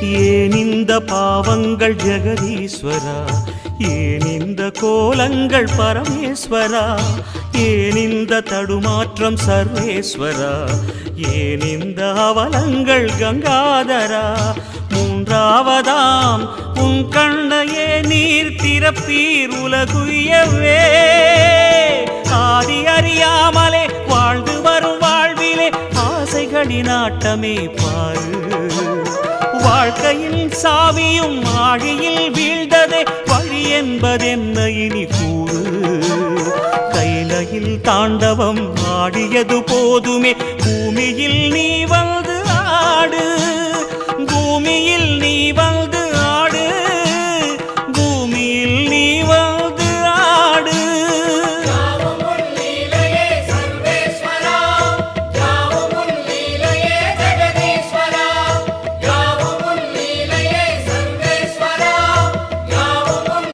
ஏன் இந்த பாவங்கள் ஜெகதீஸ்வரா, ஏன் இந்த கோலங்கள் பரமேஸ்வரா, ஏன் இந்த தடுமாற்றம் சர்வேஸ்வரா, ஏன் இந்த அவலங்கள் கங்காதரா. மூன்றாவதாம் உன் கண்ணையே நீர் திறப்பீர் உலகுயவே. ஆதி அறியாமலே வாழ்ந்து வரும் வாழ்விலே ஆசைகளின் ஆட்டமே பாரு. வாழ்க்கையில் சாவியும் ஆழியில் வீழ்ந்ததே, வழி என்பதென்ன இனி கூறு. கைலையில் தாண்டவம் ஆடியது போதுமே, பூமியில் நீ